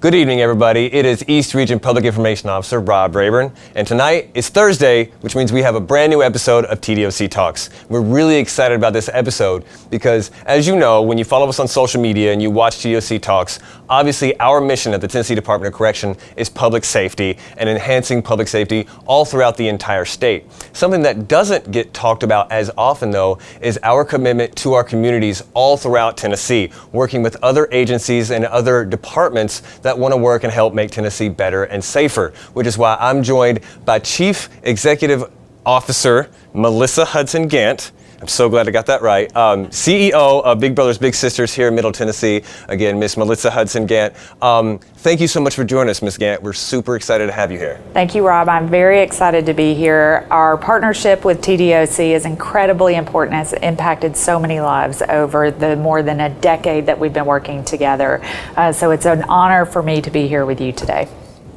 Good evening, everybody. It is East Region Public Information Officer Rob Rayburn, and tonight is Thursday, which means we have a brand new episode of TDOC Talks. We're really excited about this episode because, as you know, when you follow us on social media and you watch TDOC Talks, obviously our mission at the Tennessee Department of Correction is public safety and enhancing public safety all throughout the entire state. Something that doesn't get talked about as often, though, is our commitment to our communities all throughout Tennessee, working with other agencies and other departments that want to work and help make Tennessee better and safer, which is why I'm joined by Chief Executive Officer Melissa Hudson-Gant. I'm so glad I got that right. CEO of Big Brothers Big Sisters here in Middle Tennessee. Again, Miss Melissa Hudson-Gant. Thank you so much for joining us, Miss Gant. We're super excited to have you here. Thank you, Rob. I'm very excited to be here. Our partnership with TDOC is incredibly important. It's impacted so many lives over the more than a decade that we've been working together. So it's an honor for me to be here with you today.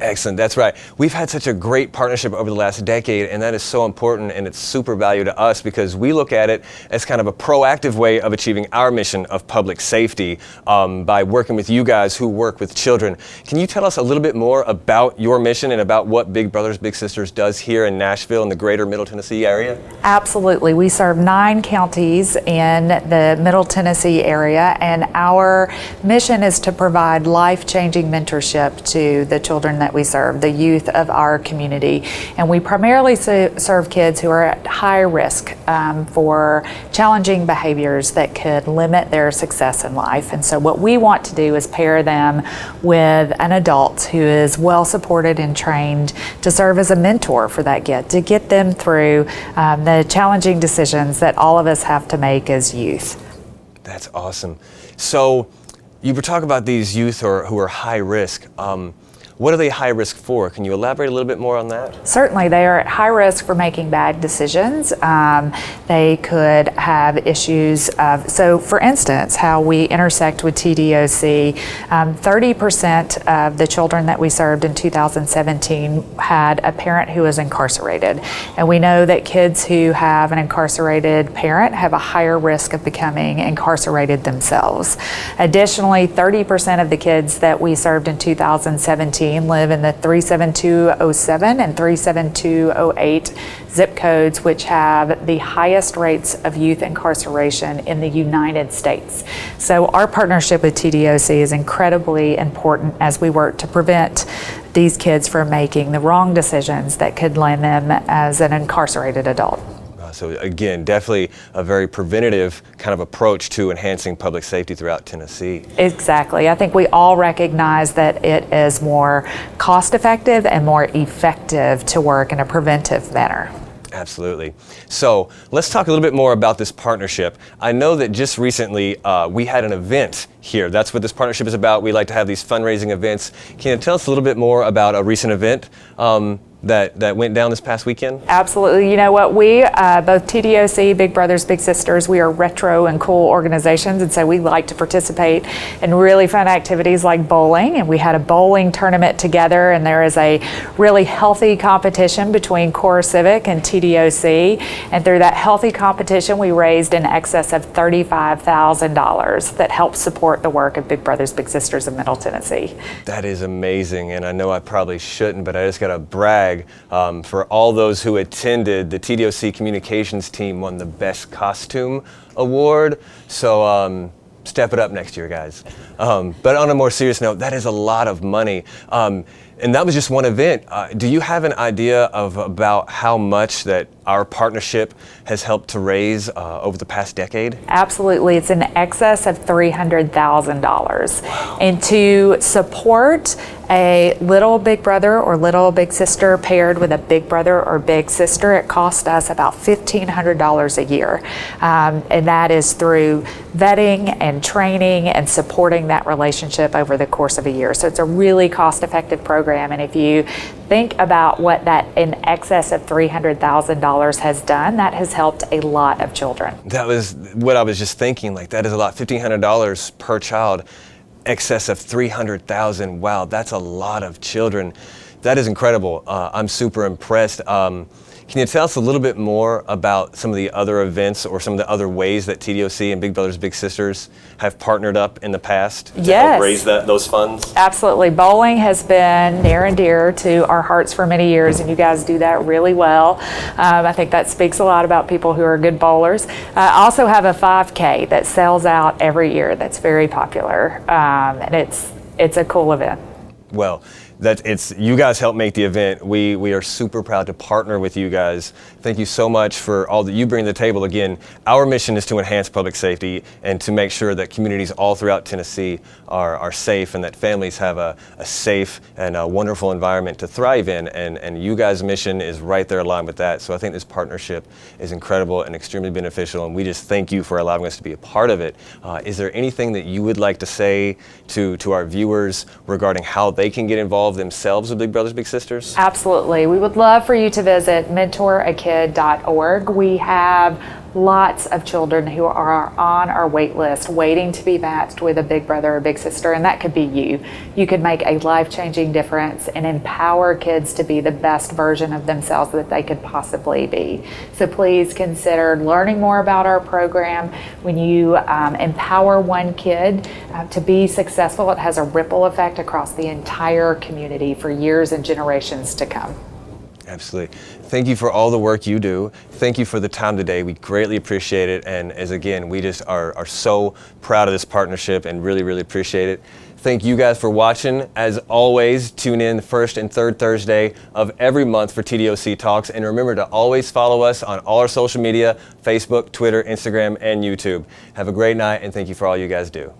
Excellent, that's right. We've had such a great partnership over the last decade, and that is so important, and it's super value to us because we look at it as kind of a proactive way of achieving our mission of public safety by working with you guys who work with children. Can you tell us a little bit more about your mission and about what Big Brothers Big Sisters does here in Nashville and the greater Middle Tennessee area? Absolutely. We serve 9 counties in the Middle Tennessee area, and our mission is to provide life-changing mentorship to the children that we serve, the youth of our community. And we primarily serve kids who are at high risk for challenging behaviors that could limit their success in life. And so what we want to do is pair them with an adult who is well supported and trained to serve as a mentor for that kid, to get them through the challenging decisions that all of us have to make as youth. That's awesome. So you were talking about these youth who are high risk. What are they high risk for? Can you elaborate a little bit more on that? Certainly, they are at high risk for making bad decisions. They could have issues so for instance, how we intersect with TDOC, 30% of the children that we served in 2017 had a parent who was incarcerated. And we know that kids who have an incarcerated parent have a higher risk of becoming incarcerated themselves. Additionally, 30% of the kids that we served in 2017 live in the 37207 and 37208 zip codes, which have the highest rates of youth incarceration in the United States. So our partnership with TDOC is incredibly important as we work to prevent these kids from making the wrong decisions that could land them as an incarcerated adult. So again, definitely a very preventative kind of approach to enhancing public safety throughout Tennessee. Exactly. I think we all recognize that it is more cost effective and more effective to work in a preventive manner. Absolutely. So let's talk a little bit more about this partnership. I know that just recently we had an event here. That's what this partnership is about. We like to have these fundraising events. Can you tell us a little bit more about a recent event that went down this past weekend? Absolutely. You know what, we, both TDOC, Big Brothers Big Sisters, we are retro and cool organizations, and so we like to participate in really fun activities like bowling, and we had a bowling tournament together, and there is a really healthy competition between Core Civic and TDOC, and through that healthy competition we raised in excess of $35,000 that helped support the work of Big Brothers Big Sisters of Middle Tennessee. That is amazing, and I know I probably shouldn't, but I just got to brag for all those who attended. The TDOC communications team won the Best Costume Award. So step it up next year, guys. But on a more serious note, that is a lot of money. And that was just one event. Do you have an idea of about how much that our partnership has helped to raise over the past decade? Absolutely. It's in excess of $300,000. Wow. And to support a little big brother or little big sister paired with a big brother or big sister, it cost us about $1,500 a year. And that is through vetting and training and supporting that relationship over the course of a year. So it's a really cost-effective program. And if you think about what that in excess of $300,000 has done, that has helped a lot of children. That was what I was just thinking, like that is a lot, $1,500 per child, excess of $300,000. Wow, that's a lot of children. That is incredible. I'm super impressed. Can Can you tell us a little bit more about some of the other events or some of the other ways that TDOC and Big Brothers Big Sisters have partnered up in the past to help raise those funds? Absolutely. Bowling has been near and dear to our hearts for many years, and you guys do that really well. I think that speaks a lot about people who are good bowlers. I also have a 5K that sells out every year that's very popular, and it's a cool event. Well, you guys help make the event. We are super proud to partner with you guys. Thank you so much for all that you bring to the table. Again, our mission is to enhance public safety and to make sure that communities all throughout Tennessee are safe and that families have a safe and a wonderful environment to thrive in. And you guys' mission is right there aligned with that. So I think this partnership is incredible and extremely beneficial, and we just thank you for allowing us to be a part of it. Is there anything that you would like to say to our viewers regarding how they can get involved themselves with Big Brothers Big Sisters? Absolutely. We would love for you to visit mentorakid.org. We have lots of children who are on our wait list waiting to be matched with a big brother or big sister, and that could be you. You could make a life-changing difference and empower kids to be the best version of themselves that they could possibly be. So please consider learning more about our program. When you empower one kid to be successful, it has a ripple effect across the entire community for years and generations to come. Absolutely. Thank you for all the work you do. Thank you for the time today. We greatly appreciate it. And again, we just are so proud of this partnership and really, really appreciate it. Thank you guys for watching. As always, tune in the first and third Thursday of every month for TDOC Talks. And remember to always follow us on all our social media, Facebook, Twitter, Instagram, and YouTube. Have a great night, and thank you for all you guys do.